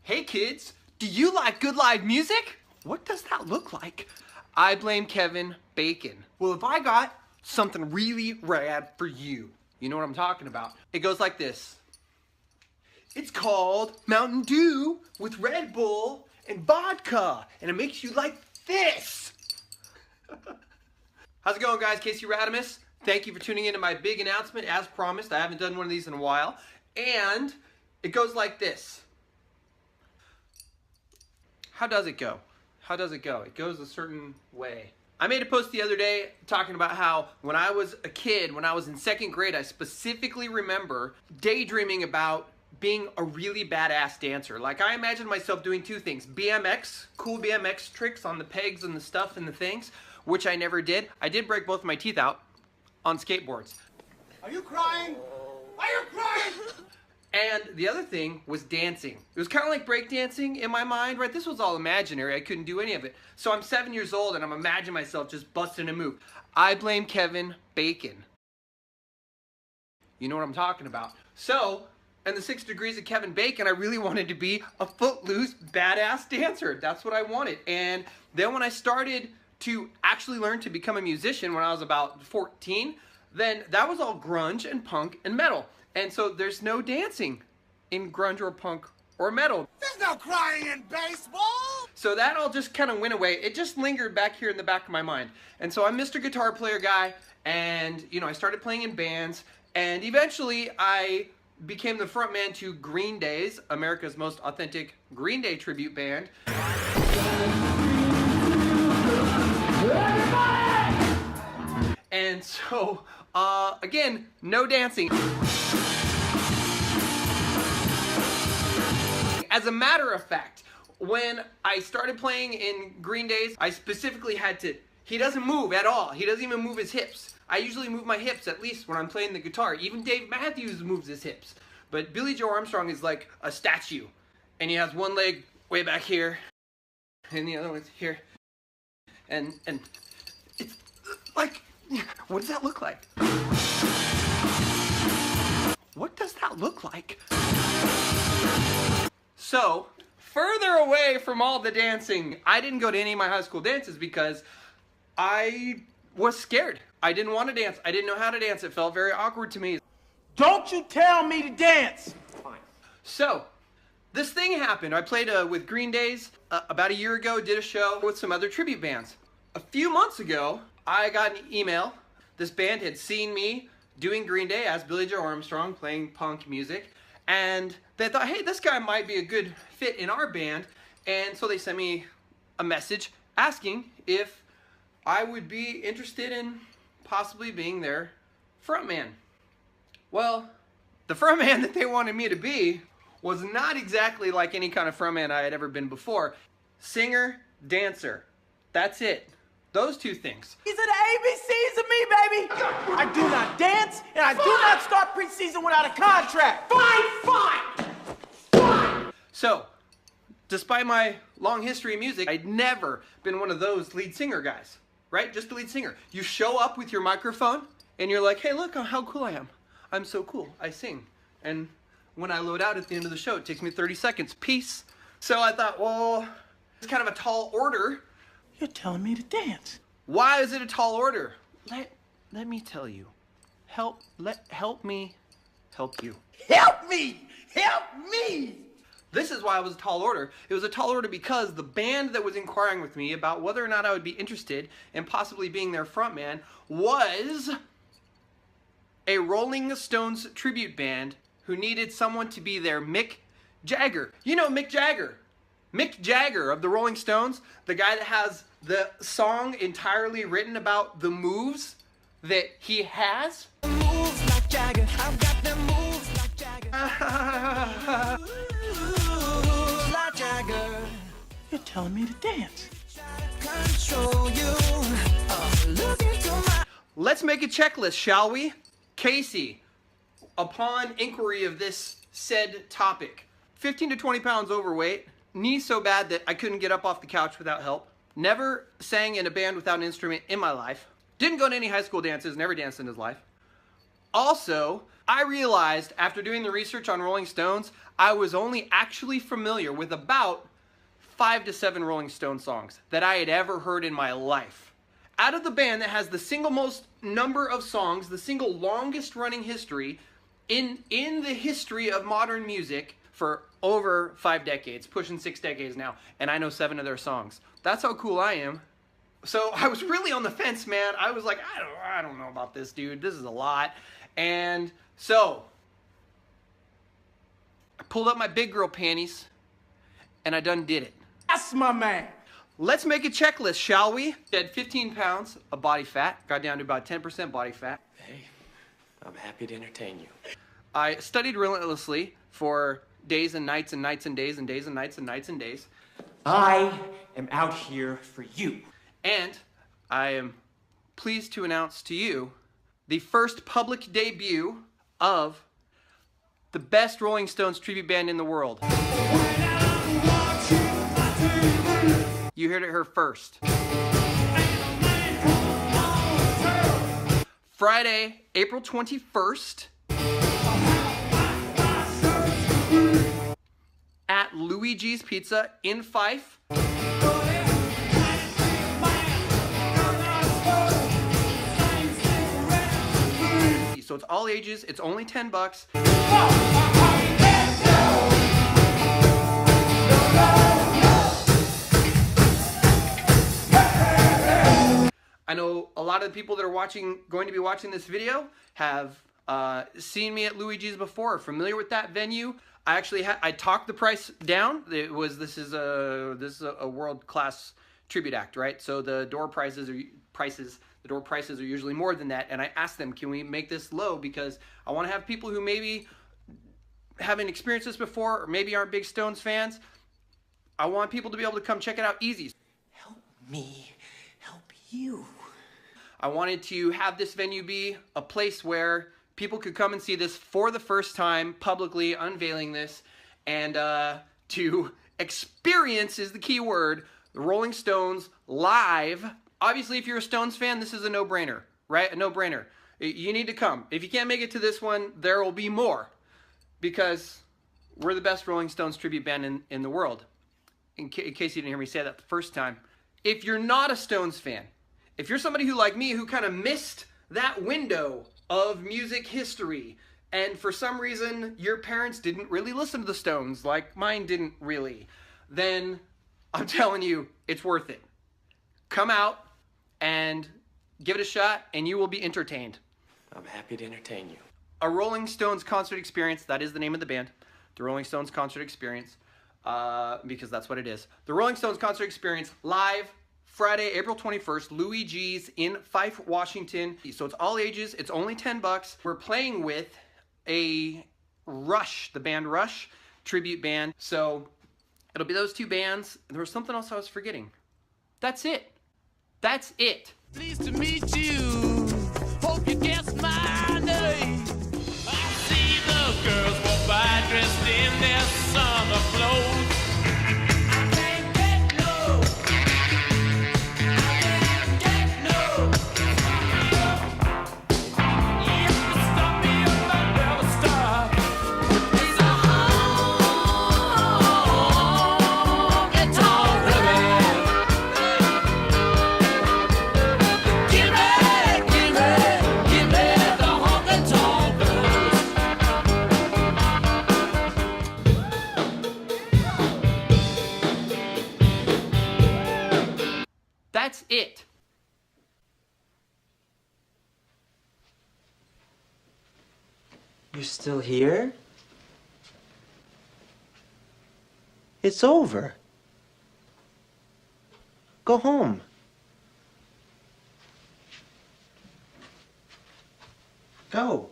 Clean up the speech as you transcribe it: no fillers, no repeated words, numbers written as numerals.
Hey kids, do you like good live music? What does that look like? I blame Kevin Bacon. Well, if I got something really rad for you, you know what I'm talking about. It goes like this. It's called Mountain Dew with Red Bull and vodka, and it makes you like this. How's it going, guys? Casey Radimus. Thank you for tuning into my big announcement. As promised, I haven't done one of these in a while. And it goes like this. How does it go? How does it go? It goes a certain way. I made a post the other day talking about how when I was a kid, when I was in second grade, I specifically remember daydreaming about being a really badass dancer. Like, I imagined myself doing two things. BMX, cool BMX tricks on the pegs and the stuff and the things, which I never did. I did break both of my teeth out on skateboards. Are you crying? Are you crying? And the other thing was dancing. It was kind of like breakdancing in my mind, right? This was all imaginary. I couldn't do any of it. So I'm 7 years old and I'm imagining myself just busting a move. I blame Kevin Bacon. You know what I'm talking about. So, in the 6 degrees of Kevin Bacon, I really wanted to be a footloose, badass dancer. That's what I wanted. And then when I started to actually learn to become a musician when I was about 14, then that was all grunge and punk and metal. And so there's no dancing in grunge or punk or metal. There's no crying in baseball! So that all just kind of went away. It just lingered back here in the back of my mind. And so I'm Mr. Guitar Player Guy, and I started playing in bands, and eventually I became the frontman to Green Day's, America's most authentic Green Day tribute band. And so, again, no dancing. As a matter of fact, when I started playing in Green Day's, I specifically had to, he doesn't move at all. He doesn't even move his hips. I usually move my hips, at least when I'm playing the guitar. Even Dave Matthews moves his hips. But Billy Joe Armstrong is like a statue. And he has one leg way back here, and the other one's here. And it's like, what does that look like? What does that look like? So, further away from all the dancing, I didn't go to any of my high school dances because I was scared. I didn't want to dance. I didn't know how to dance. It felt very awkward to me. Don't you tell me to dance! Fine. So, this thing happened. I played with Green Day's about a year ago, did a show with some other tribute bands. A few months ago, I got an email. This band had seen me doing Green Day as Billy Joe Armstrong, playing punk music, and they thought, hey, this guy might be a good fit in our band, and so they sent me a message asking if I would be interested in possibly being their frontman. Well, the frontman that they wanted me to be was not exactly like any kind of frontman I had ever been before. Singer, dancer. That's it. Those two things. These are the ABCs of me, baby! I do not dance, and I do not start preseason without a contract! Fine! So, despite my long history in music, I'd never been one of those lead singer guys, right? Just the lead singer. You show up with your microphone, and you're like, hey, look how cool I am. I'm so cool. I sing. And when I load out at the end of the show, it takes me 30 seconds. Peace. So I thought, well, it's kind of a tall order. You're telling me to dance. Why is it a tall order? Let me tell you. Help me help you. Help me! Help me! This is why it was a tall order. It was a tall order because the band that was inquiring with me about whether or not I would be interested in possibly being their frontman was a Rolling Stones tribute band who needed someone to be their Mick Jagger. You know Mick Jagger. Mick Jagger of the Rolling Stones, the guy that has the song entirely written about the moves that he has. Moves like Jagger, I've got them moves like Jagger. Moves like Jagger. You're telling me to dance. Control you. Look into my. Let's make a checklist, shall we? Casey, upon inquiry of this said topic, 15 to 20 pounds overweight, knees so bad that I couldn't get up off the couch without help, never sang in a band without an instrument in my life, didn't go to any high school dances, never danced in his life, Also, I realized after doing the research on Rolling Stones, I was only actually familiar with about 5 to 7 Rolling Stone songs that I had ever heard in my life. Out of the band that has the single most number of songs, the single longest running history in the history of modern music for over 5 decades, pushing 6 decades now, and I know 7 of their songs. That's how cool I am. So I was really on the fence, man. I was like, I don't know about this, dude. This is a lot. And so I pulled up my big girl panties and I done did it. That's my man. Let's make a checklist, shall we? I had 15 pounds of body fat, got down to about 10% body fat. Hey, I'm happy to entertain you. I studied relentlessly for days and nights and nights and days and days and nights and nights and days. I am out here for you. And I am pleased to announce to you the first public debut of the best Rolling Stones tribute band in the world. You heard it here first. Friday, April 21st at Luigi's Pizza in Fife. So it's all ages, it's only $10. I know a lot of the people that are going to be watching this video have seen me at Luigi's before, are familiar with that venue. I actually I talked the price down. This is a world-class tribute act, right? So the door prices are usually more than that, and I asked them, can we make this low, because I want to have people who maybe haven't experienced this before or maybe aren't big Stones fans. I want people to be able to come check it out easy. Help me help you. I wanted to have this venue be a place where people could come and see this for the first time, publicly unveiling this, and to experience is the key word, the Rolling Stones live. Obviously, if you're a Stones fan, this is a no-brainer, right? A no-brainer. You need to come. If you can't make it to this one, there will be more, because we're the best Rolling Stones tribute band in the world. In case you didn't hear me say that the first time. If you're not a Stones fan, if you're somebody who, like me, who kind of missed that window of music history, and for some reason your parents didn't really listen to the Stones, like mine didn't really, then I'm telling you, it's worth it. Come out and give it a shot, and you will be entertained. I'm happy to entertain you. A Rolling Stones concert experience, that is the name of the band. The Rolling Stones concert experience, because that's what it is. The Rolling Stones concert experience, live, Friday, April 21st, Luigi's in Fife, Washington. So it's all ages, it's only $10. We're playing with a Rush, the band Rush, tribute band. So it'll be those two bands. There was something else I was forgetting. That's it. That's it. Pleased to meet you. Hope you guessed my name. I see the girls walk by dressed in their summer clothes. I can't get no. I can't get no. If you stop me, I'll never stop. It's a honky-tonk rhythm. Give me the honky-tonk blues. That's it. You still here? It's over. Go home. Go.